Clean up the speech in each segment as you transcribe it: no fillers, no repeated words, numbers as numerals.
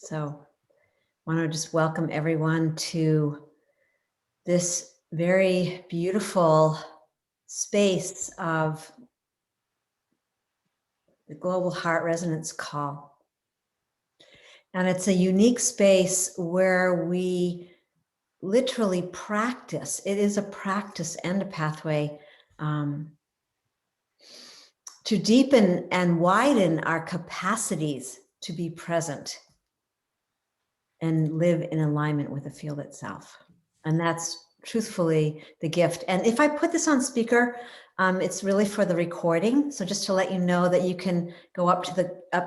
So I want to just welcome everyone to this very beautiful space of the Global Heart Resonance Call. And it's a unique space where we literally practice. It is a practice and a pathway to deepen and widen our capacities to be present and live in alignment with the field itself. And that's truthfully the gift. And if I put this on speaker, it's really for the recording. So just to let you know that you can go up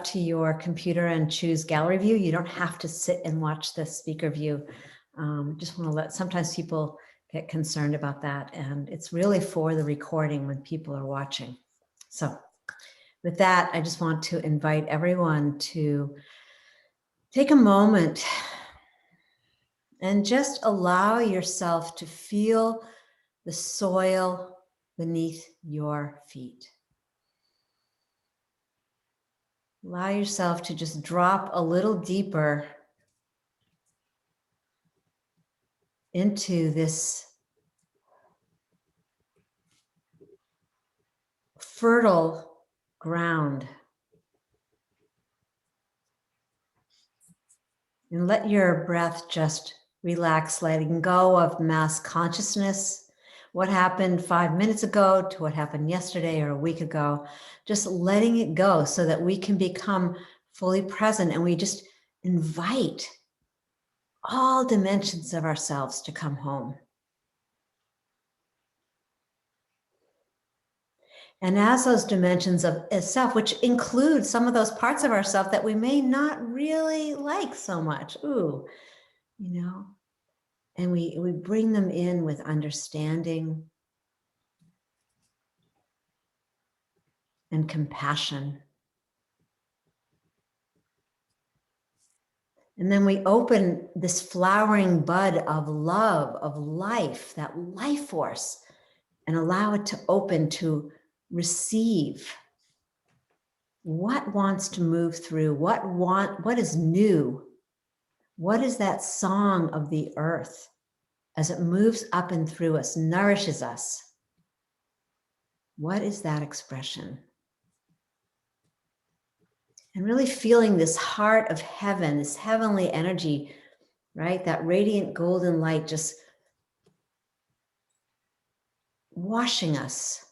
to your computer and choose gallery view. You don't have to sit and watch the speaker view. Just want to sometimes people get concerned about that. And it's really for the recording when people are watching. So with that, I just want to invite everyone to take a moment and just allow yourself to feel the soil beneath your feet. Allow yourself to just drop a little deeper into this fertile ground. And let your breath just relax, letting go of mass consciousness. What happened 5 minutes ago to what happened yesterday or a week ago, just letting it go so that we can become fully present, and we just invite all dimensions of ourselves to come home. And as those dimensions of self, which include some of those parts of ourself that we may not really like so much, and we bring them in with understanding and compassion. And then we open this flowering bud of love, of life, that life force, and allow it to open to receive what wants to move through, what is new, what is that song of the earth as it moves up and through us, nourishes us. What is that expression? And really feeling this heart of heaven, this heavenly energy, right? That radiant golden light just washing us,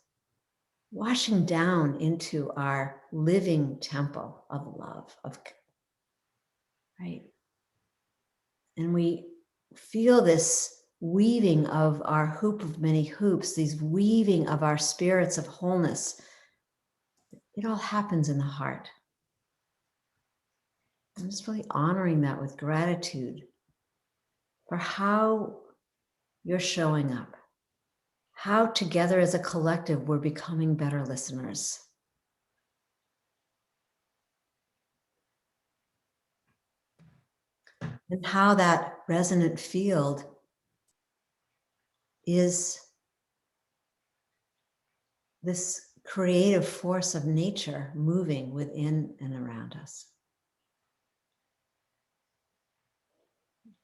washing down into our living temple of love, right? And we feel this weaving of our hoop of many hoops, these weaving of our spirits of wholeness. It all happens in the heart. I'm just really honoring that with gratitude for how you're showing up, how together as a collective we're becoming better listeners. And how that resonant field is this creative force of nature moving within and around us.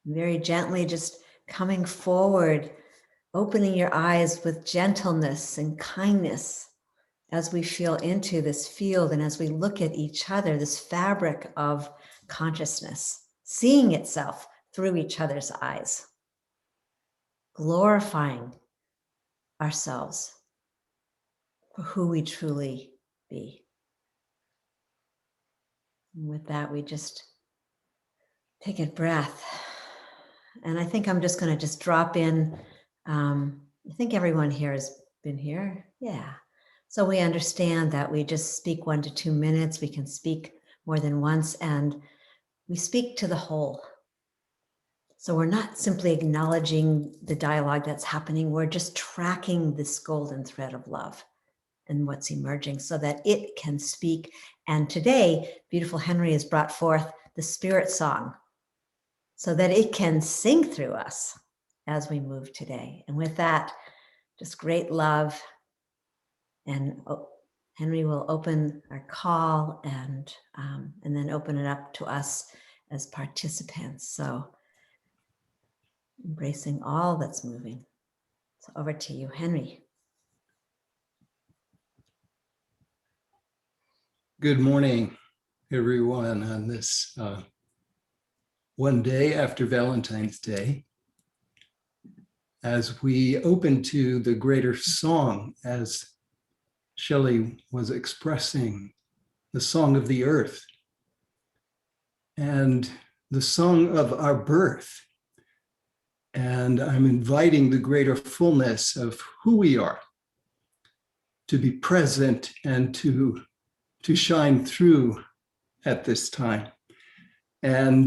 Very gently just coming forward, opening your eyes with gentleness and kindness as we feel into this field and as we look at each other, this fabric of consciousness, seeing itself through each other's eyes, glorifying ourselves for who we truly be. And with that, we just take a breath. And I think I'm just going to just drop in. I think everyone here has been here. Yeah. So we understand that we just speak 1 to 2 minutes. We can speak more than once, and we speak to the whole. So we're not simply acknowledging the dialogue that's happening. We're just tracking this golden thread of love and what's emerging so that it can speak. And today, beautiful Henry has brought forth the spirit song so that it can sing through us as we move today. And with that, just great love. And Henry will open our call and then open it up to us as participants. So embracing all that's moving. So over to you, Henry. Good morning, everyone, on this one day after Valentine's Day, as we open to the greater song, as Shelley was expressing, the song of the earth and the song of our birth. And I'm inviting the greater fullness of who we are to be present and to shine through at this time. And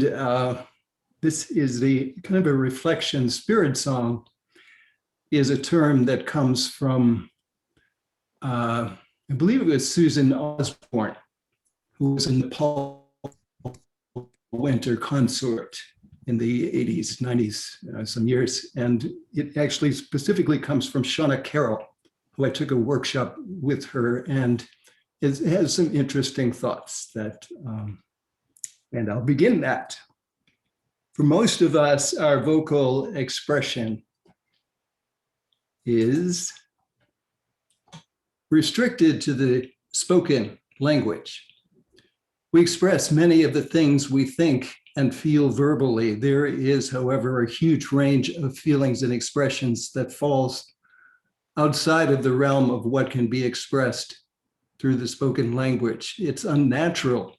this is the kind of a reflection. Spirit song is a term that comes from, I believe it was Susan Osborne, who was in the Paul Winter Consort in the 80s, 90s, some years. And it actually specifically comes from Shauna Carroll, who I took a workshop with her, and it has some interesting thoughts that, and I'll begin that. For most of us, our vocal expression is restricted to the spoken language. We express many of the things we think and feel verbally. There is, however, a huge range of feelings and expressions that falls outside of the realm of what can be expressed through the spoken language. It's unnatural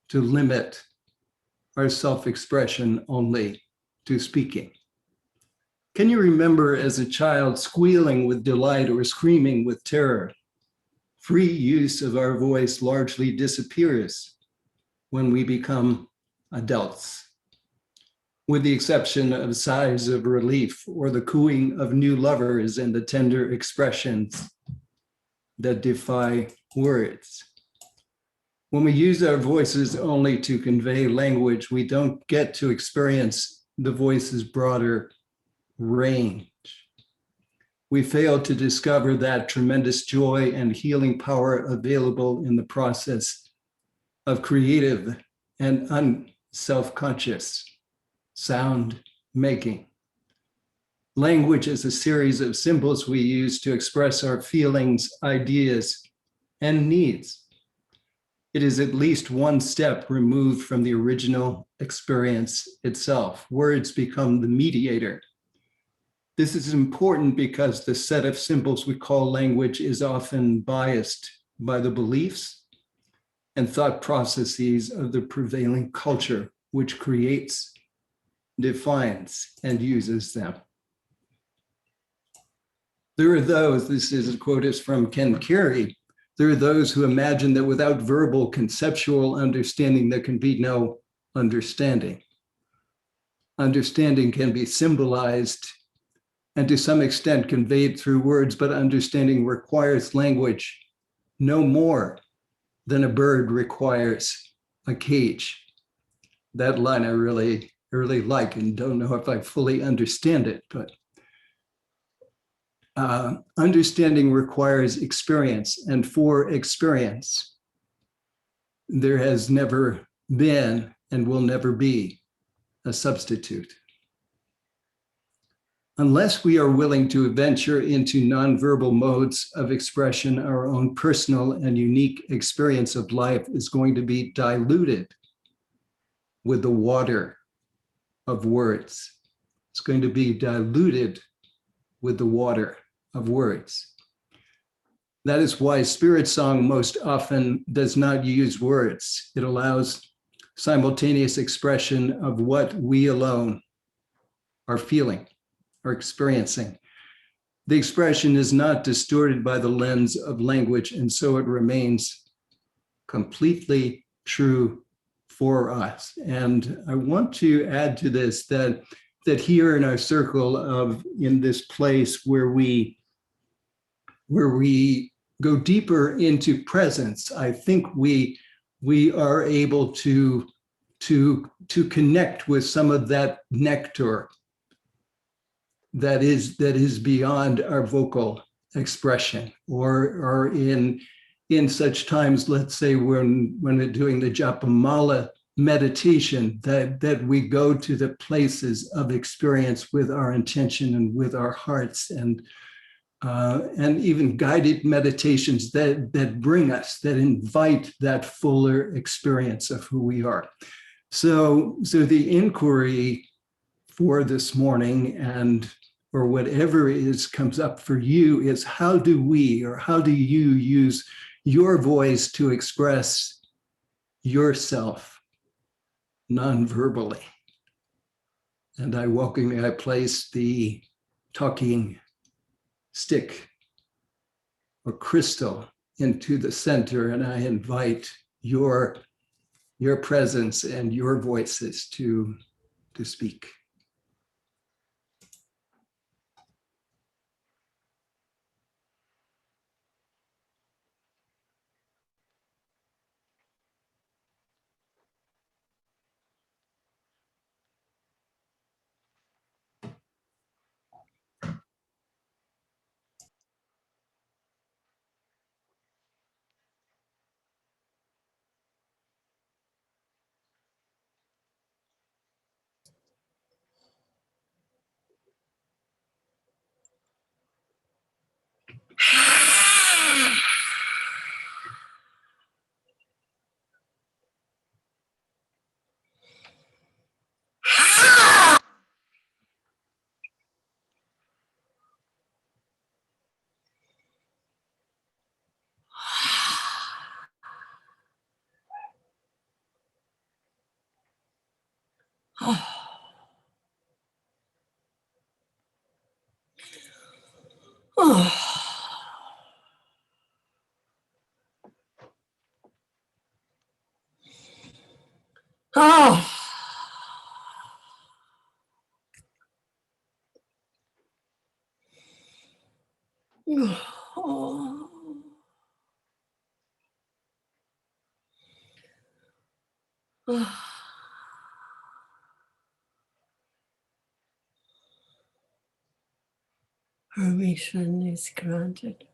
to limit our self-expression only to speaking. Can you remember as a child squealing with delight or screaming with terror? Free use of our voice largely disappears when we become adults, with the exception of sighs of relief or the cooing of new lovers and the tender expressions that defy words. When we use our voices only to convey language, we don't get to experience the voice's broader range. We fail to discover that tremendous joy and healing power available in the process of creative and unself-conscious sound making. Language is a series of symbols we use to express our feelings, ideas, and needs. It is at least one step removed from the original experience itself. Words become the mediator. This is important because the set of symbols we call language is often biased by the beliefs and thought processes of the prevailing culture, which creates, defines, and uses them. There are those, this is a quote is from Ken Carey, there are those who imagine that without verbal conceptual understanding, there can be no understanding. Understanding can be symbolized and to some extent conveyed through words, but understanding requires language no more than a bird requires a cage. That line I really like and don't know if I fully understand it, but understanding requires experience, and for experience, there has never been and will never be a substitute. Unless we are willing to venture into nonverbal modes of expression, our own personal and unique experience of life is going to be diluted with the water of words. It's going to be diluted with the water of words. That is why spirit song most often does not use words. It allows simultaneous expression of what we alone are feeling or experiencing. The expression is not distorted by the lens of language, and so it remains completely true for us. And I want to add to this that here in our circle of, in this place where we go deeper into presence, I think we are able to connect with some of that nectar that is beyond our vocal expression, or in such times, let's say when we're doing the Japamala meditation, that we go to the places of experience with our intention and with our hearts, and even guided meditations that bring us, that invite that fuller experience of who we are. So the inquiry for this morning, and or whatever is comes up for you, is how do we, or how do you use your voice to express yourself non-verbally? And I place the talking stick or crystal into the center, and I invite your presence and your voices to speak. Oh. Oh. Oh. Oh. Oh. Permission is granted.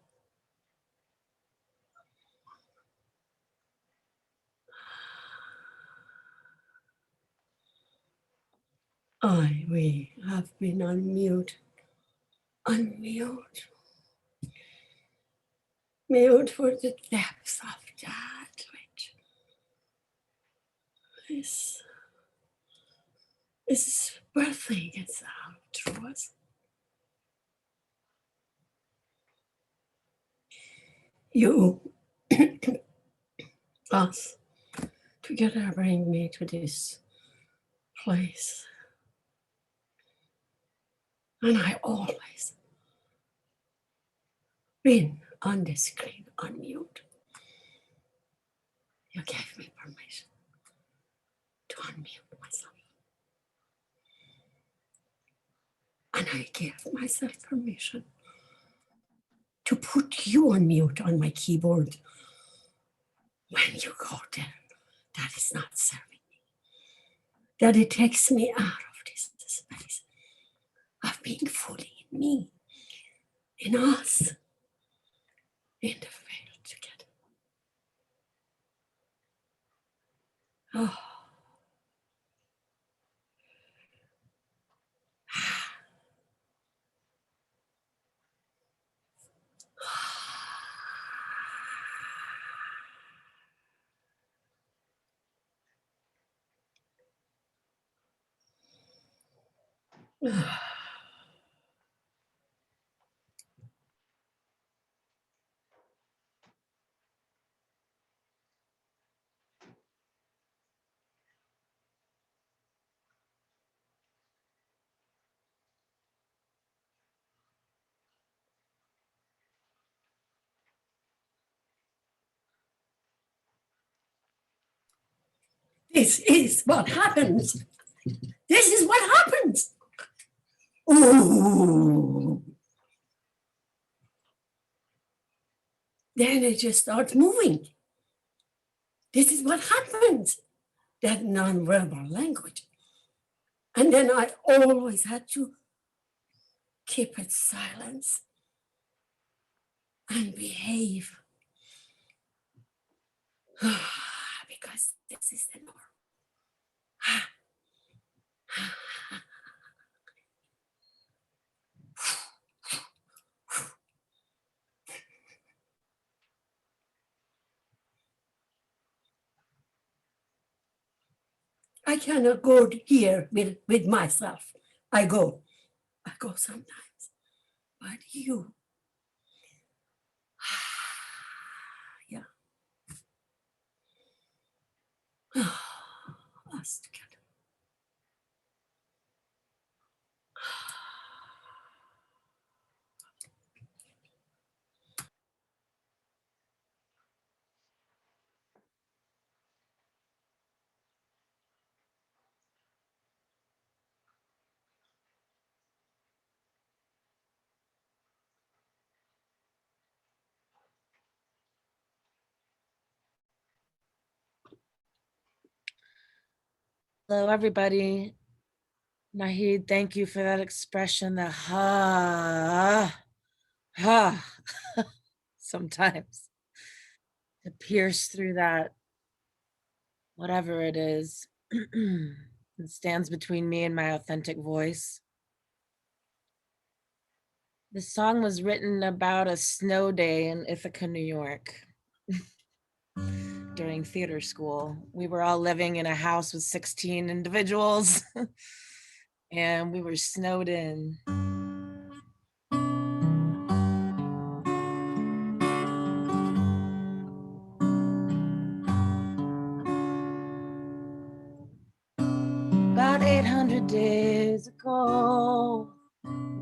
We have been unmute, mute for the depths of that which is birthing itself through us. You, us, together bring me to this place. And I always been on the screen, unmute. You gave me permission to unmute myself. And I gave myself permission to put you on mute on my keyboard when you go there. That is not serving me. That it takes me out of this space of being fully in me, in us, in the field together. Oh. This is what happens. This is what happens. Ooh. Then it just starts moving. This is what happens. That nonverbal language. And then I always had to keep it silence and behave. Because this is the norm. I cannot go here with myself. I go sometimes, but you, yeah, us together. Hello, everybody. Nahid, thank you for that expression, the ha. Sometimes to pierce through that, whatever it is, it stands between me and my authentic voice. This song was written about a snow day in Ithaca, New York. During theater school, we were all living in a house with 16 individuals and we were snowed in. About 800 days ago,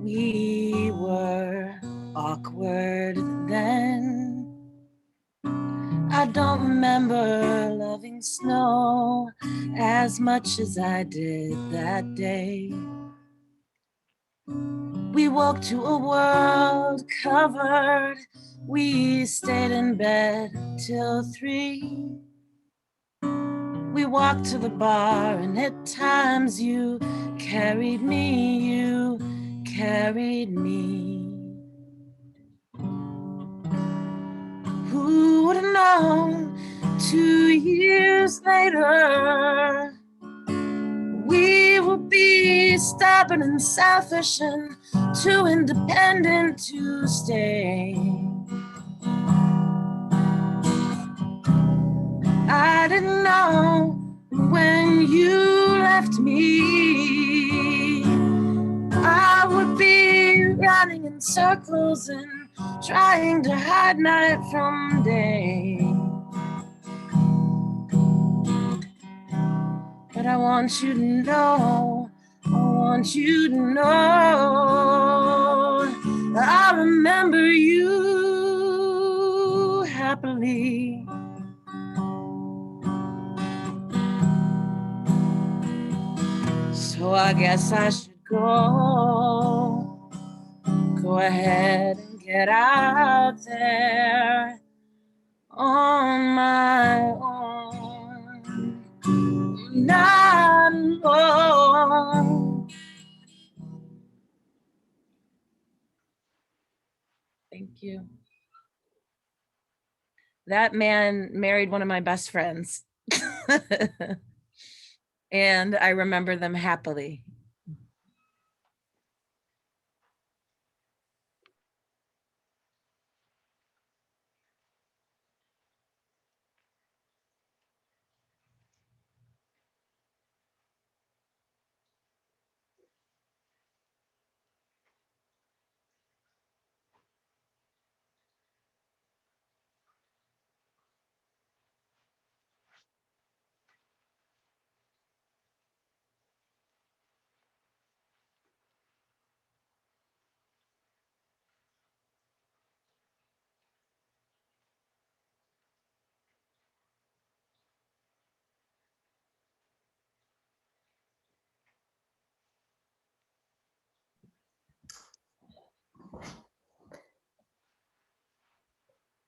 we were awkward then. I don't remember loving snow as much as I did that day. We woke to a world covered. We stayed in bed till 3. We walked to the bar and at times you carried me, you carried me. Who would have known 2 years later we would be stubborn and selfish and too independent to stay. I didn't know when you left me I would be running in circles and trying to hide night from day. But I want you to know, I want you to know, I remember you happily. So I guess I should go ahead and get out there on my own, not alone. Thank you. That man married one of my best friends. And I remember them happily.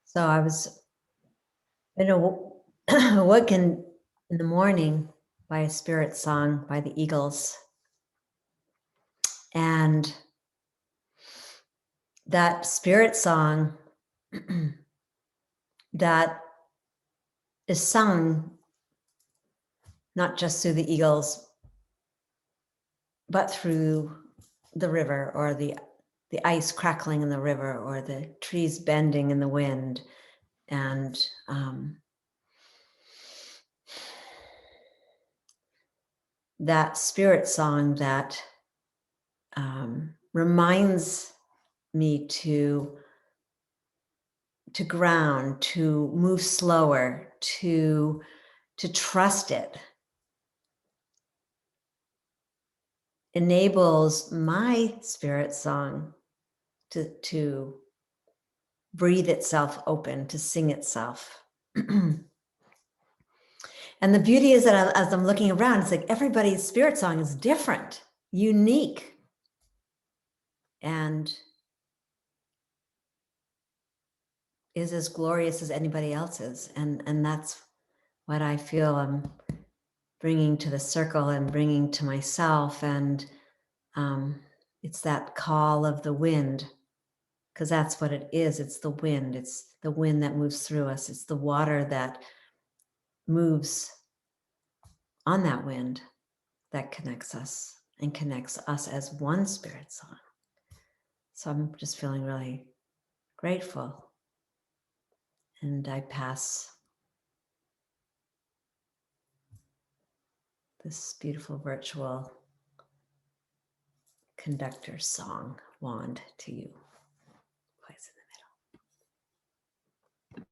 So I was, awoken in the morning by a spirit song by the Eagles. And that spirit song that is sung not just through the Eagles, but through the river or the ice crackling in the river or the trees bending in the wind. And that spirit song that reminds me to ground, to move slower, to trust it, enables my spirit song to breathe itself open, to sing itself. And the beauty is that as I'm looking around, it's like everybody's spirit song is different, unique, and is as glorious as anybody else's. And that's what I feel I'm bringing to the circle and bringing to myself. And it's that call of the wind, because that's what it is. It's the wind. It's the wind that moves through us. It's the water that moves on that wind that connects us and connects us as one spirit song. So I'm just feeling really grateful. And I pass this beautiful virtual conductor song wand to you. Place in the middle.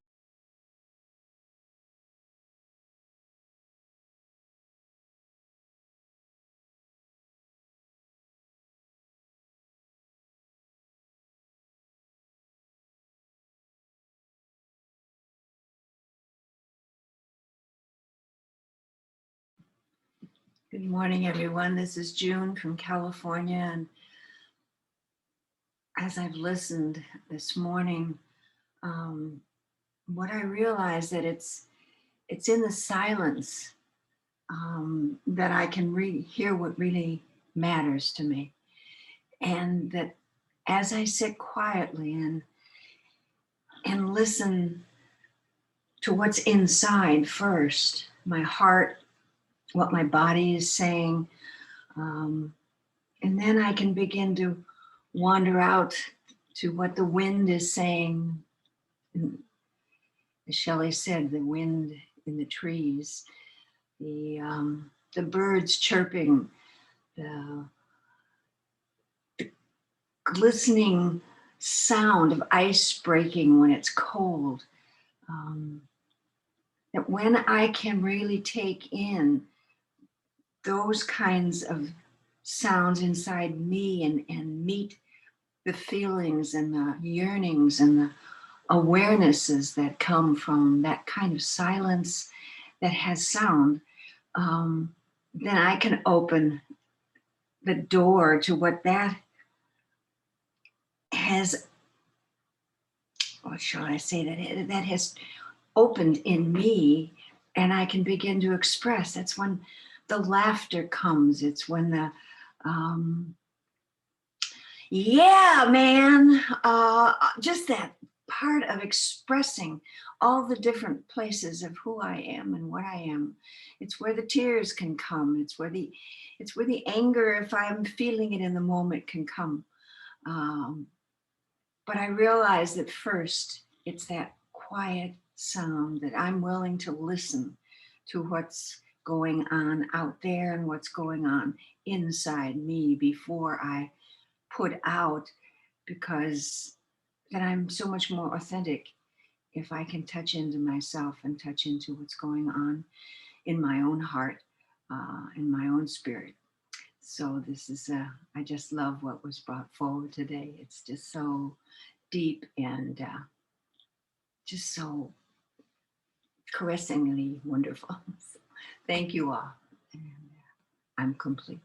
Good morning, everyone. This is June from California. And as I've listened this morning, what I realized that it's in the silence that I can hear what really matters to me. And that as I sit quietly and listen to what's inside first, my heart, what my body is saying, and then I can begin to wander out to what the wind is saying. And as Shelley said, the wind in the trees, the birds chirping, the glistening sound of ice breaking when it's cold. That when I can really take in those kinds of sounds inside me and meet the feelings and the yearnings and the awarenesses that come from that kind of silence that has sound, then I can open the door to what that has, what shall I say, that has opened in me, and I can begin to express. That's when the laughter comes. It's when the yeah, man, just that part of expressing all the different places of who I am and what I am. It's where the tears can come. It's where the anger, if I'm feeling it in the moment, can come. But I realize that first, it's that quiet sound that I'm willing to listen to what's going on out there and what's going on inside me before I put out, because then I'm so much more authentic if I can touch into myself and touch into what's going on in my own heart, in my own spirit. So this is, I just love what was brought forward today. It's just so deep and just so caressingly wonderful. So thank you all. And I'm complete.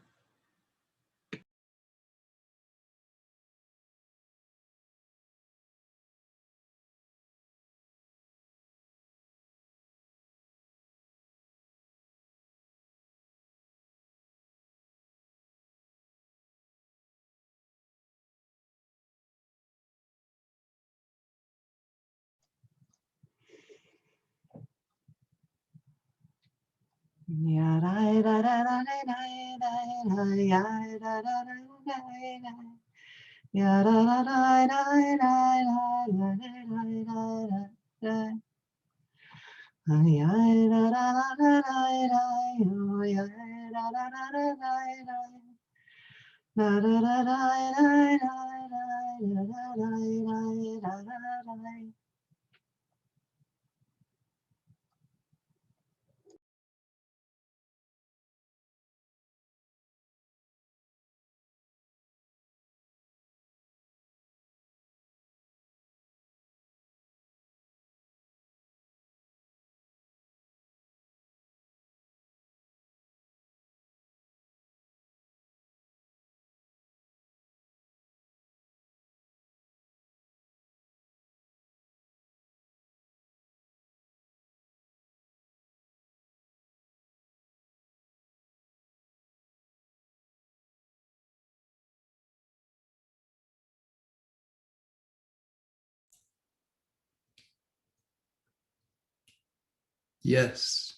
Yes.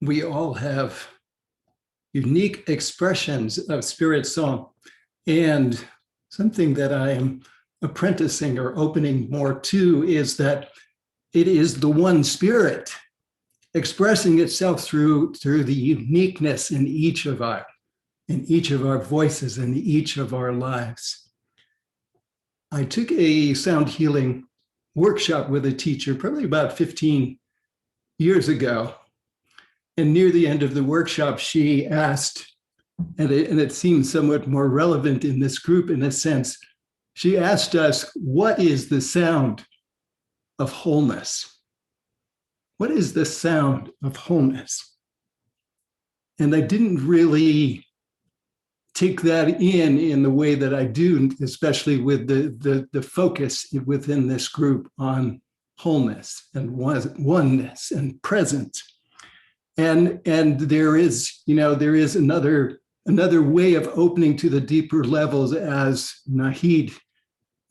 We all have unique expressions of spirit song. And something that I am apprenticing or opening more to is that it is the one spirit expressing itself through the uniqueness in each of our voices, in each of our lives. I took a sound healing workshop with a teacher probably about 15 years ago. And near the end of the workshop, she asked, and it seems somewhat more relevant in this group in a sense, she asked us, what is the sound of wholeness? What is the sound of wholeness? And I didn't really take that in the way that I do, especially with the focus within this group on wholeness and oneness and presence. And there is another way of opening to the deeper levels, as Nahid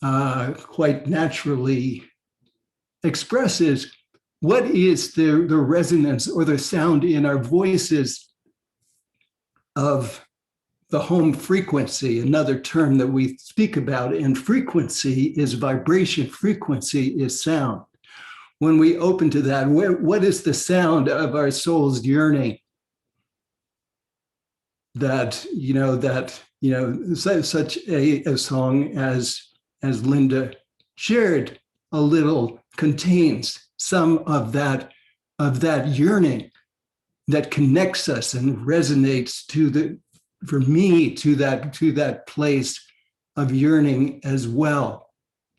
quite naturally expresses. What is the resonance or the sound in our voices of the home frequency, another term that we speak about? And frequency is vibration, frequency is sound. When we open to that, what is the sound of our soul's yearning? That such a song as Linda shared a little contains some of that yearning that connects us and resonates for me to that place of yearning as well.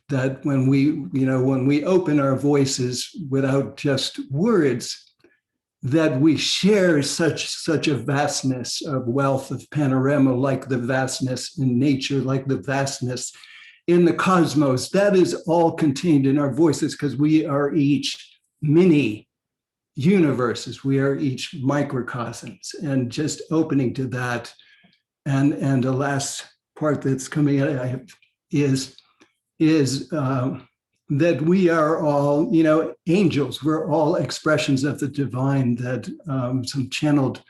That when we open our voices without just words, that we share such a vastness of wealth of panorama, like the vastness in nature, like the vastness in the cosmos. That is all contained in our voices, because we are each mini universes. We are each microcosms, and just opening to that. And the last part that's coming out is that we are all, angels. We're all expressions of the divine that some channeled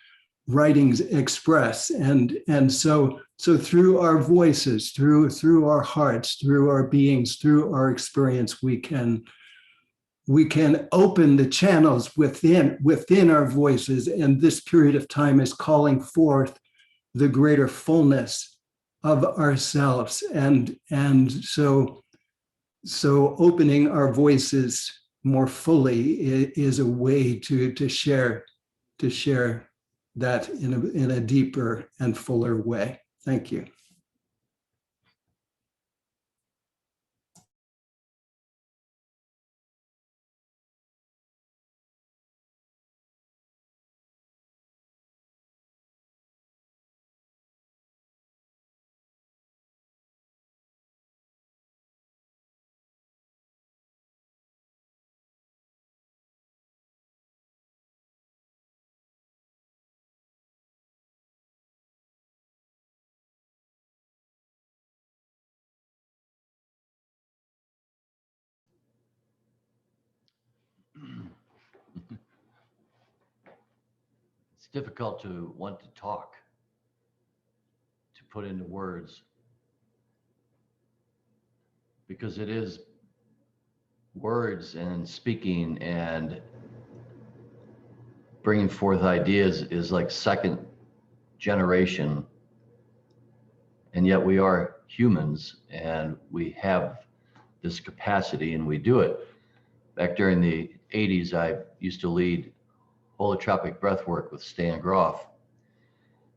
writings express, and so through our voices, through our hearts, through our beings, through our experience, we can open the channels within our voices, and this period of time is calling forth the greater fullness of ourselves, and so opening our voices more fully is a way to share that in a deeper and fuller way. Thank you. It's difficult to want to talk, to put into words, because it is words and speaking and bringing forth ideas is like second generation, and yet we are humans and we have this capacity and we do it. Back during the 80s, I used to lead holotropic breath work with Stan Groff.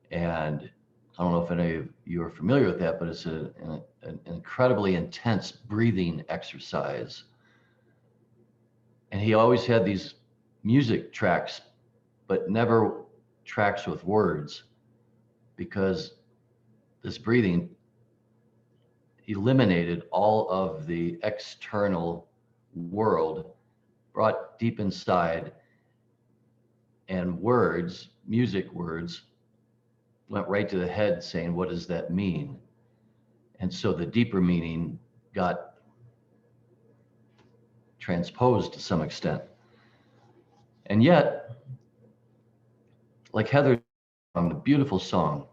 And I don't know if any of you are familiar with that, but it's an incredibly intense breathing exercise. And he always had these music tracks, but never tracks with words, because this breathing eliminated all of the external world, brought deep inside, and words, music words, went right to the head saying, what does that mean? And so the deeper meaning got transposed to some extent. And yet, like Heather, the beautiful song,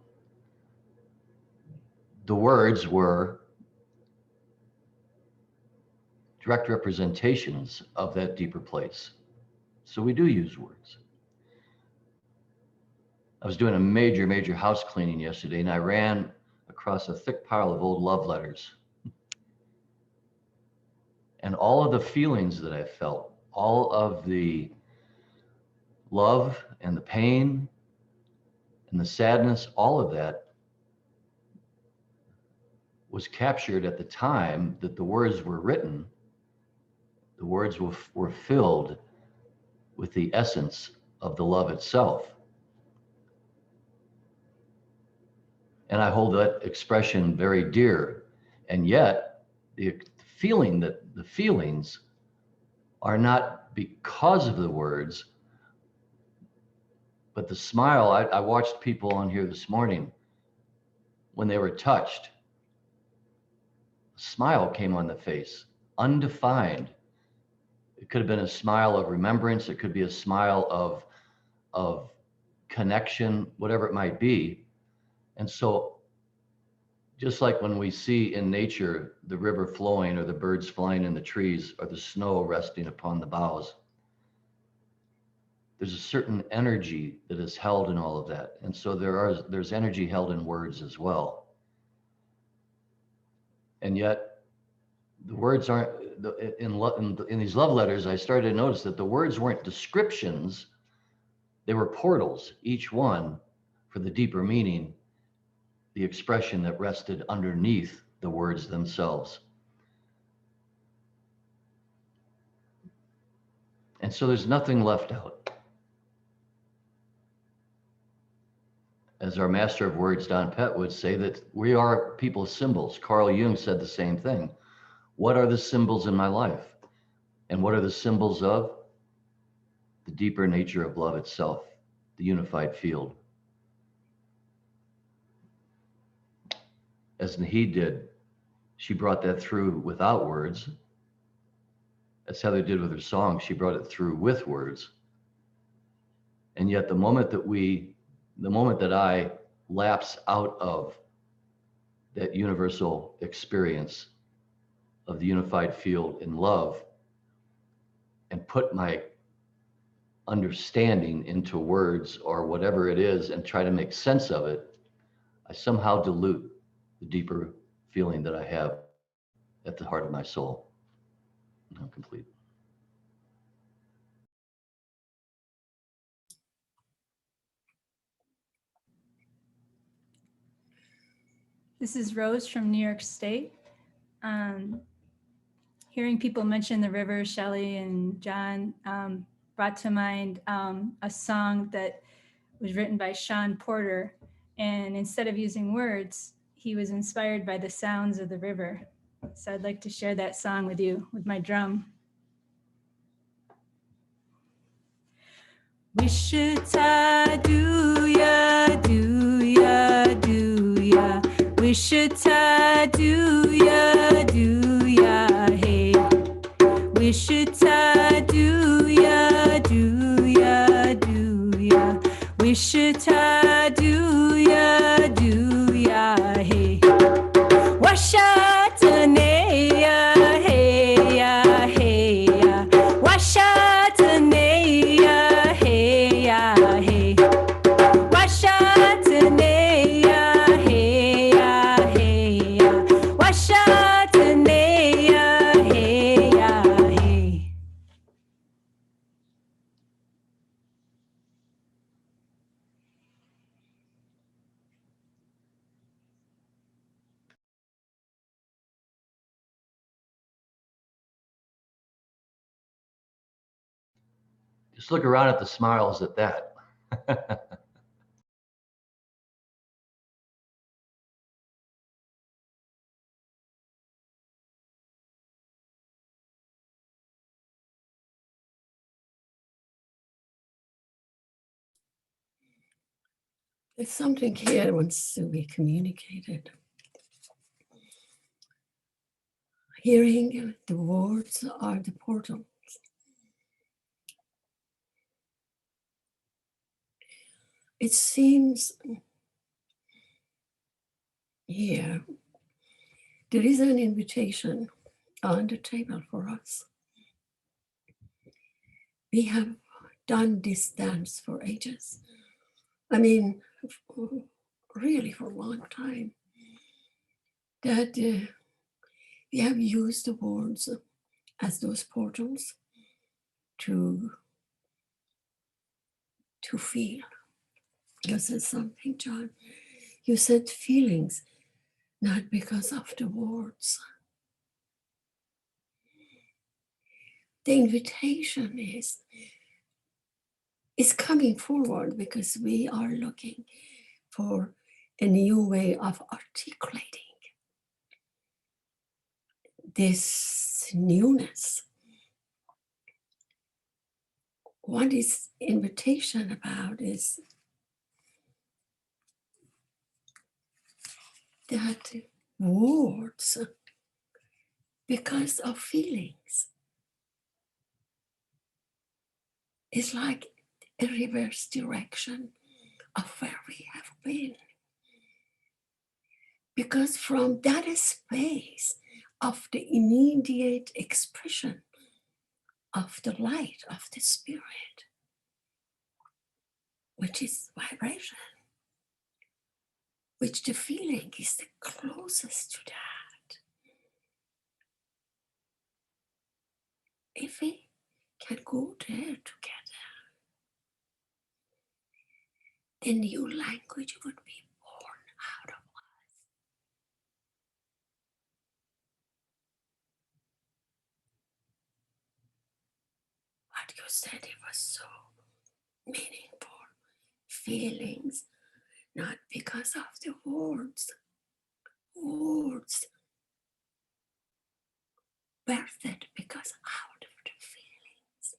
the words were direct representations of that deeper place. So we do use words. I was doing a major house cleaning yesterday, and I ran across a thick pile of old love letters. And all of the feelings that I felt, all of the love and the pain and the sadness, all of that was captured at the time that the words were written. The words were filled with the essence of the love itself. And I hold that expression very dear. And yet, the feelings are not because of the words, but the smile. I watched people on here this morning when they were touched. A smile came on the face, undefined. It could have been a smile of remembrance. It could be a smile of connection, whatever it might be. And so, just like when we see in nature the river flowing or the birds flying in the trees or the snow resting upon the boughs, there's a certain energy that is held in all of that. And so there's energy held in words as well. And yet the words aren't, in these love letters, I started to notice that the words weren't descriptions, they were portals, each one for the deeper meaning, the expression that rested underneath the words themselves. And so there's nothing left out. As our master of words, Don Pett, would say, that we are people's symbols. Carl Jung said the same thing. What are the symbols in my life? And what are the symbols of? The deeper nature of love itself, the unified field. As Nahid did, she brought that through without words. As Heather did with her song, she brought it through with words. And yet the moment that I lapse out of that universal experience of the unified field in love and put my understanding into words or whatever it is and try to make sense of it, I somehow dilute the deeper feeling that I have at the heart of my soul. I'm complete. This is Rose from New York State. Hearing people mention the river, Shelley and John, brought to mind a song that was written by Sean Porter. And instead of using words, he was inspired by the sounds of the river. So I'd like to share that song with you with my drum. Wish-a-ta, do-ya, do-ya, do-ya. Wish-a-ta, do-ya, do-ya, hey. Wish-a-ta, do-ya, do-ya, do-ya. Wish-a-ta, do-ya, do-ya, hey. Washa-ta-ne-ya, hey-ya, hey-ya. Washa-ta-ne-ya, hey-ya, Just look around at the smiles at that. There's something here that wants to be communicated. Hearing the words are the portals. It seems here there is an invitation on the table for us. We have done this dance for ages. I mean, really for a long time. That we have used the words as those portals to feel. You said something, John. You said feelings, not because of the words. The invitation is coming forward because we are looking for a new way of articulating this newness. What is invitation about is that words, because of feelings, is like a reverse direction of where we have been. Because from that space of the immediate expression of the light of the spirit, which is vibration, which the feeling is the closest to that. If we can go there together, the new language would be born out of us. What you said, it was so meaningful. Feelings, not because of the words. Words birthed because out of the feelings.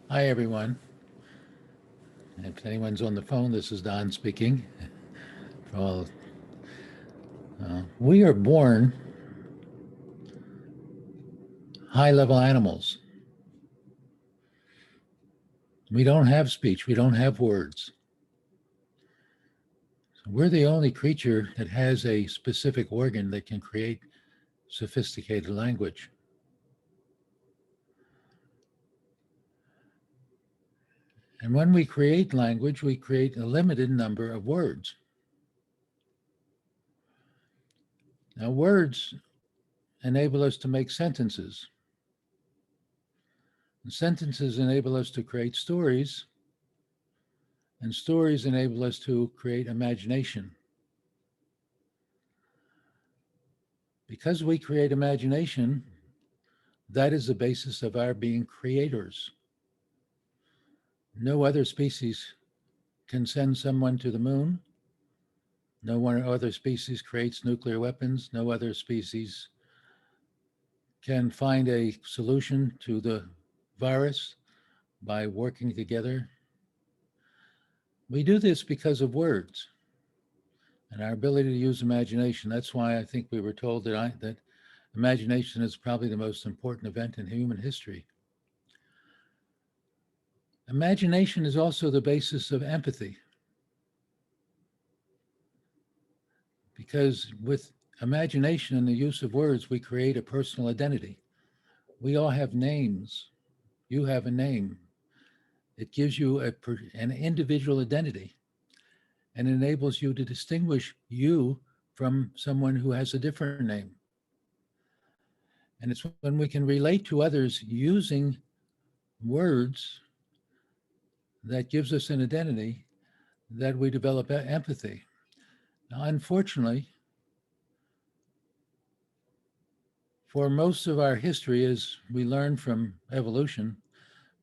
Hi, everyone. If anyone's on the phone, this is Don speaking. Well, we are born high-level animals. We don't have speech. We don't have words. So we're the only creature that has a specific organ that can create sophisticated language. And when we create language, we create a limited number of words. Now, words enable us to make sentences. And sentences enable us to create stories, and stories enable us to create imagination. Because we create imagination, that is the basis of our being creators. No other species can send someone to the moon. No one other species creates nuclear weapons. No other species can find a solution to the virus by working together. We do this because of words and our ability to use imagination. That's why I think we were told that imagination is probably the most important event in human history. Imagination is also the basis of empathy, because with imagination and the use of words, we create a personal identity. We all have names. You have a name. It gives you an individual identity and enables you to distinguish you from someone who has a different name. And it's when we can relate to others using words that gives us an identity that we develop empathy. Now, unfortunately, for most of our history, as we learned from evolution,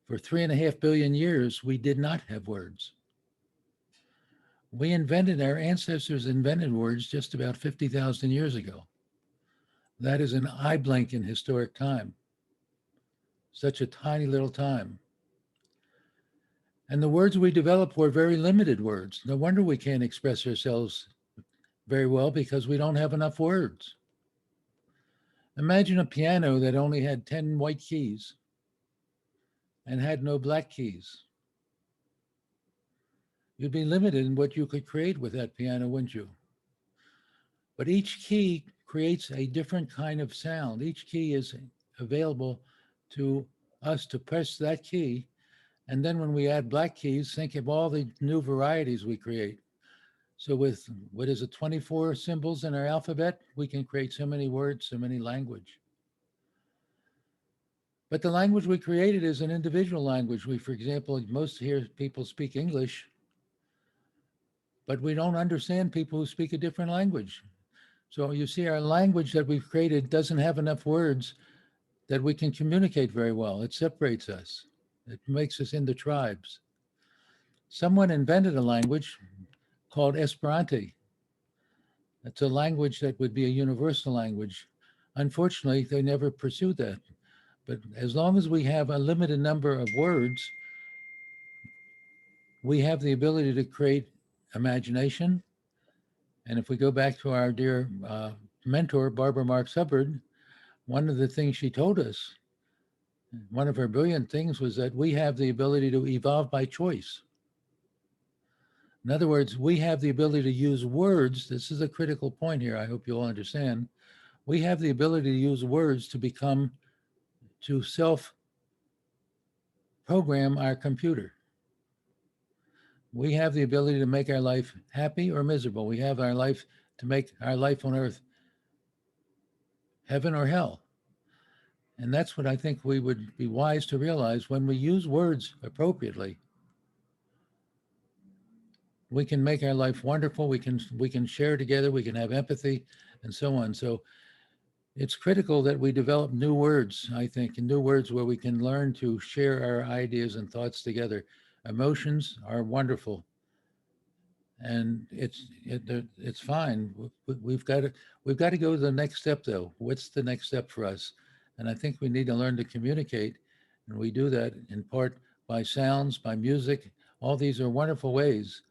for 3.5 billion years, we did not have words. Our ancestors invented words just about 50,000 years ago. That is an eye blink in historic time, such a tiny little time. And the words we developed were very limited words. No wonder we can't express ourselves very well, because we don't have enough words. Imagine a piano that only had 10 white keys and had no black keys. You'd be limited in what you could create with that piano, wouldn't you? But each key creates a different kind of sound. Each key is available to us to press that key. And then when we add black keys, think of all the new varieties we create. So with, 24 symbols in our alphabet, we can create so many words, so many language. But the language we created is an individual language. For example, most here people speak English, but we don't understand people who speak a different language. So you see, our language that we've created doesn't have enough words that we can communicate very well. It separates us. It makes us into tribes. Someone invented a language called Esperanto. It's a language that would be a universal language. Unfortunately, they never pursued that. But as long as we have a limited number of words, we have the ability to create imagination. And if we go back to our dear mentor, Barbara Marx Hubbard, one of the things she told us, one of her brilliant things, was that we have the ability to evolve by choice. In other words, we have the ability to use words. This is a critical point here. I hope you'll understand. We have the ability to use words to self-program our computer. We have the ability to make our life happy or miserable. We have our life to make our life on earth heaven or hell. And that's what I think we would be wise to realize. When we use words appropriately, we can make our life wonderful. We can share together. We can have empathy, and so on. So it's critical that we develop new words, I think, and new words where we can learn to share our ideas and thoughts together. Emotions are wonderful, and it's fine. We've got to go to the next step, though. What's the next step for us? And I think we need to learn to communicate, and we do that in part by sounds, by music. All these are wonderful ways,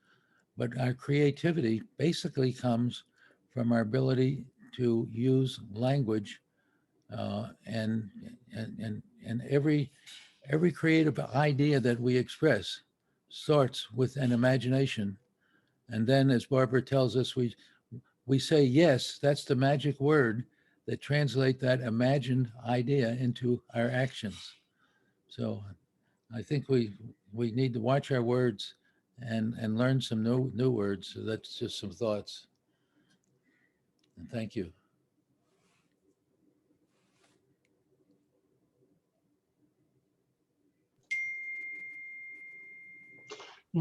but our creativity basically comes from our ability to use language, and every creative idea that we express starts with an imagination. And then, as Barbara tells us, we say yes. That's the magic word that translate that imagined idea into our actions. So I think we need to watch our words and learn some new words. So that's just some thoughts. And thank you. Do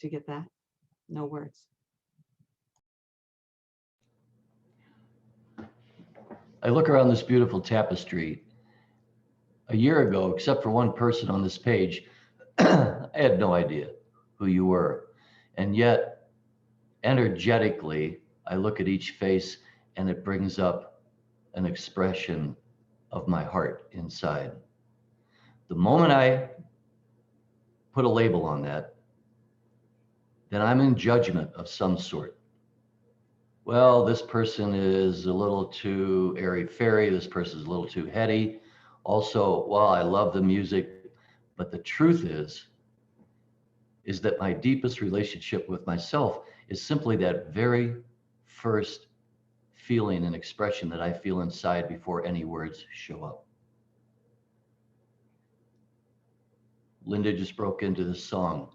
you get that? No words. I look around this beautiful tapestry. A year ago, except for one person on this page, I had no idea who you were. And yet, energetically, I look at each face and it brings up an expression of my heart inside. The moment I put a label on that, then I'm in judgment of some sort. Well, this person is a little too airy-fairy. This person is a little too heady. Also, well, I love the music, but the truth is that my deepest relationship with myself is simply that very first feeling and expression that I feel inside before any words show up. Linda just broke into this song.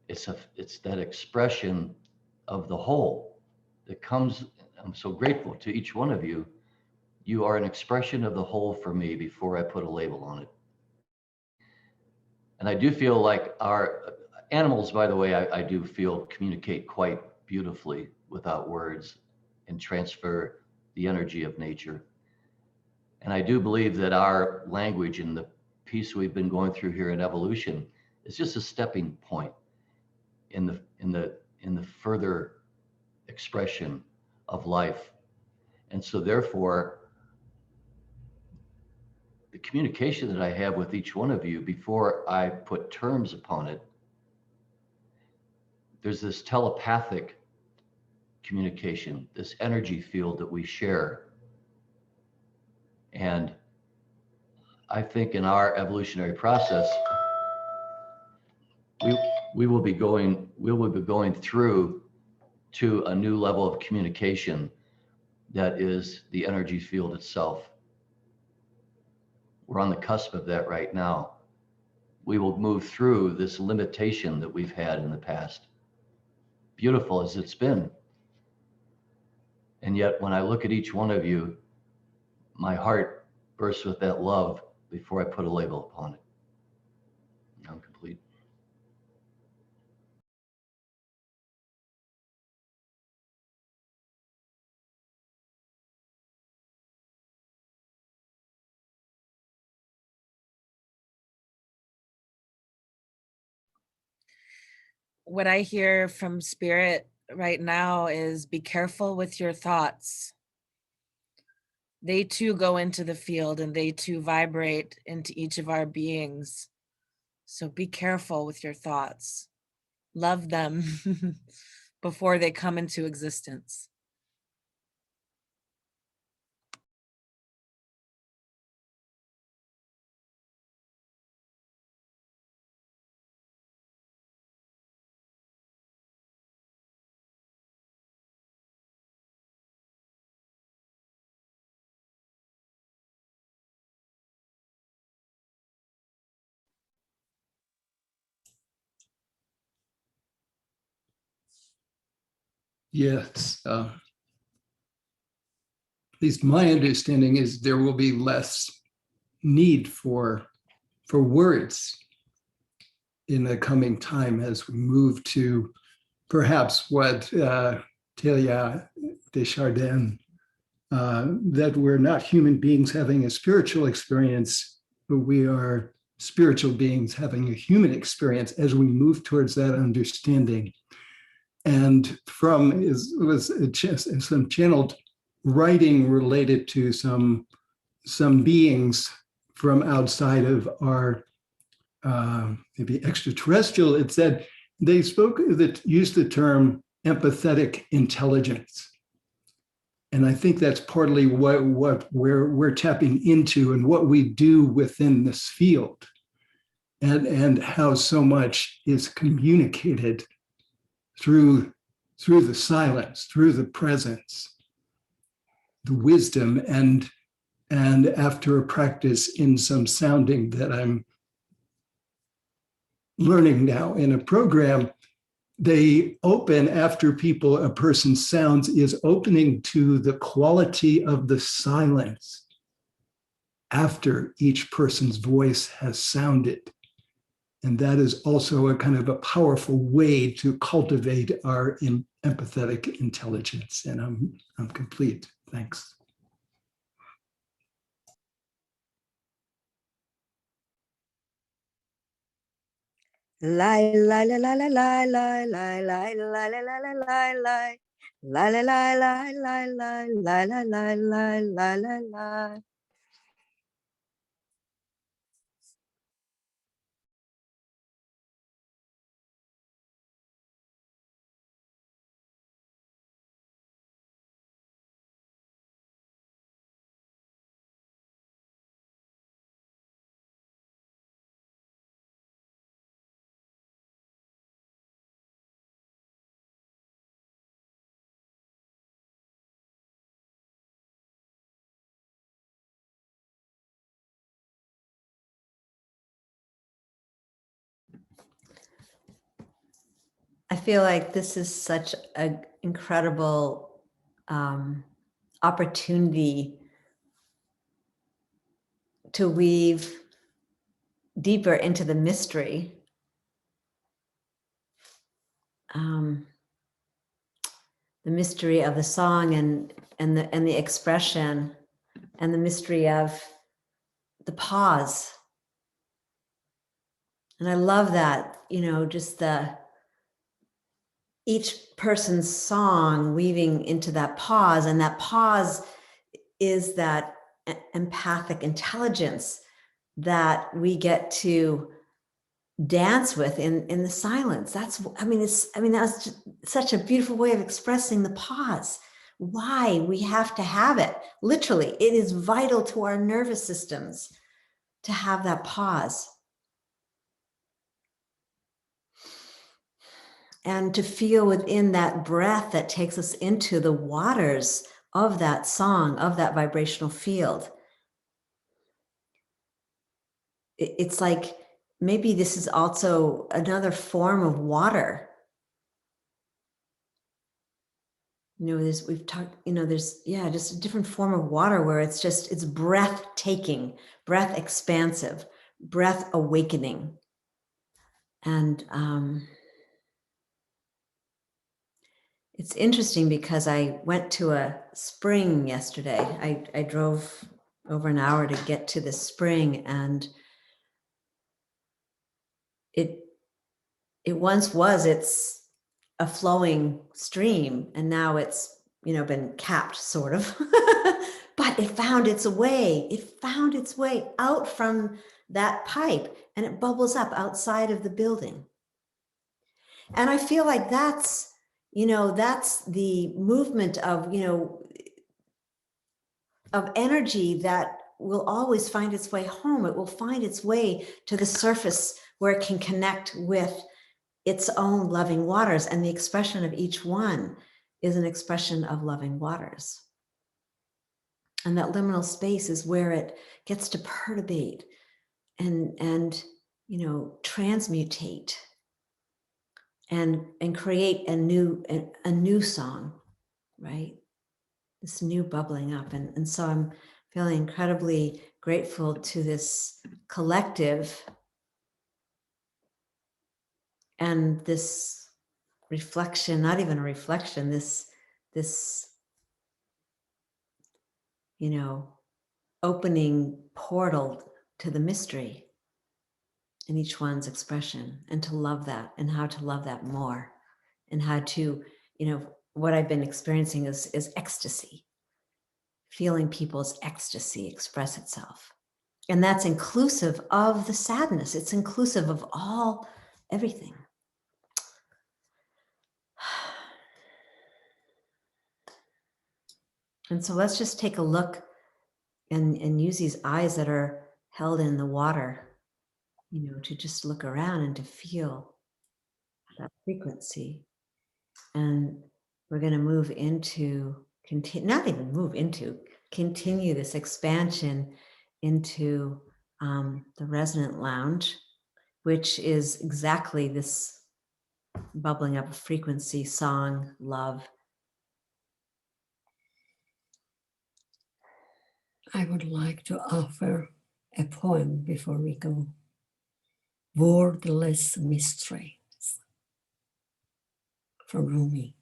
It's that expression of the whole that comes. I'm so grateful to each one of you. You are an expression of the whole for me before I put a label on it. And I do feel like our animals, by the way, I do feel communicate quite beautifully without words and transfer the energy of nature. And I do believe that our language and the piece we've been going through here in evolution is just a stepping point in the further expression of life. And so therefore, the communication that I have with each one of you before I put terms upon it, there's this telepathic communication, this energy field that we share. And I think in our evolutionary process, we will be going through to a new level of communication that is the energy field itself. We're on the cusp of that right now. We will move through this limitation that we've had in the past, beautiful as it's been. And yet when I look at each one of you, my heart bursts with that love before I put a label upon it. I'm complete. What I hear from Spirit right now is be careful with your thoughts. They too go into the field and they too vibrate into each of our beings. So be careful with your thoughts. Love them before they come into existence. Yes. At least my understanding is there will be less need for words in the coming time as we move to perhaps what Teilhard de Chardin, that we're not human beings having a spiritual experience, but we are spiritual beings having a human experience as we move towards that understanding. And was some channeled writing related to some beings from outside of our maybe extraterrestrial. It said they used the term empathetic intelligence. And I think that's partly what we're tapping into and what we do within this field, and how so much is communicated through the silence, through the presence, the wisdom, and after a practice in some sounding that I'm learning now in a program, they open after a person's sounds is opening to the quality of the silence after each person's voice has sounded. And that is also a kind of a powerful way to cultivate our empathetic intelligence. And I'm complete. Thanks. Lie, lie, lie, lie, lie, lie, lie, lie, lie, lie, lie, lie, lie, lie. Lie, lie, lie, lie, lie, lie, lie, lie, lie, lie, lie, lie, lie. I feel like this is such an incredible opportunity to weave deeper into the mystery. The mystery of the song and the expression, and the mystery of the pause. And I love that, just each person's song weaving into that pause, and that pause is that empathic intelligence that we get to dance with in the silence. That's just such a beautiful way of expressing the pause. Why we have to have it. Literally, it is vital to our nervous systems to have that pause. And to feel within that breath that takes us into the waters of that song, of that vibrational field. It's like, maybe this is also another form of water. We've talked, there's just a different form of water where it's breathtaking, breath expansive, breath awakening. And it's interesting because I went to a spring yesterday. I drove over an hour to get to the spring, and it's a flowing stream, and now it's been capped sort of. But it found its way out from that pipe, and it bubbles up outside of the building. And I feel like that's the movement of energy that will always find its way home. It will find its way to the surface where it can connect with its own loving waters, and the expression of each one is an expression of loving waters. And that liminal space is where it gets to perturbate and transmutate and create a new song, right? This new bubbling up. And so I'm feeling incredibly grateful to this collective and this reflection, not even a reflection, this opening portal to the mystery in each one's expression, and to love that, and how to love that more, and how to, what I've been experiencing is ecstasy, feeling people's ecstasy express itself. And that's inclusive of the sadness. It's inclusive of everything. And so let's just take a look and use these eyes that are held in the water, to just look around and to feel that frequency. And we're going to move into, continue this expansion into the resonant lounge, which is exactly this bubbling up of frequency, song, love. I would like to offer a poem before we go. Wordless Mysteries from Rumi.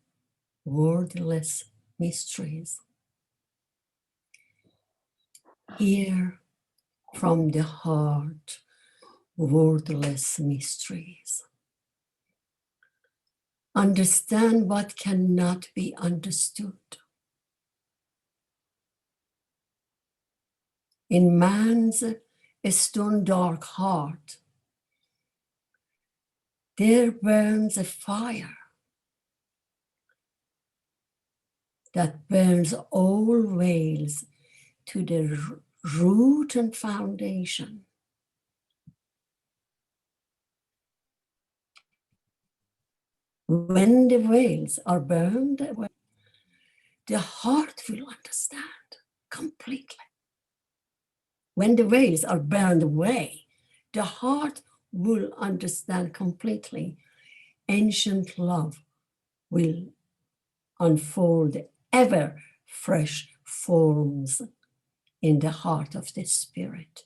Wordless mysteries. Hear from the heart wordless mysteries. Understand what cannot be understood. In man's stone dark heart, there burns a fire that burns all veils to the root and foundation. When the veils are burned away, the heart will understand completely. When the veils are burned away, the heart will understand completely ancient love will unfold ever fresh forms in the heart of the spirit,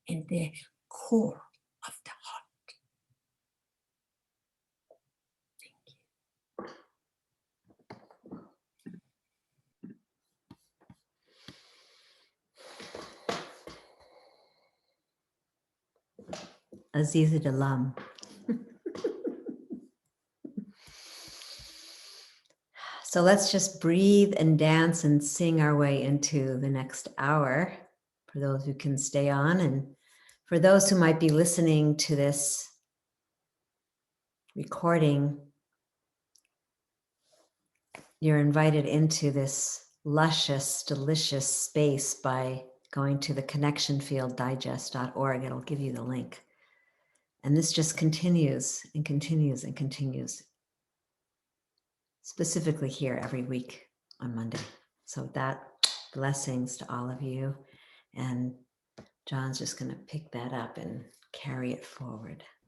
in the core of the heart. Aziza Dalam. So let's just breathe and dance and sing our way into the next hour for those who can stay on. And for those who might be listening to this recording, you're invited into this luscious, delicious space by going to the connectionfielddigest.org. It'll give you the link. And this just continues and continues and continues, specifically here every week on Monday. So with that, blessings to all of you. And John's just going to pick that up and carry it forward.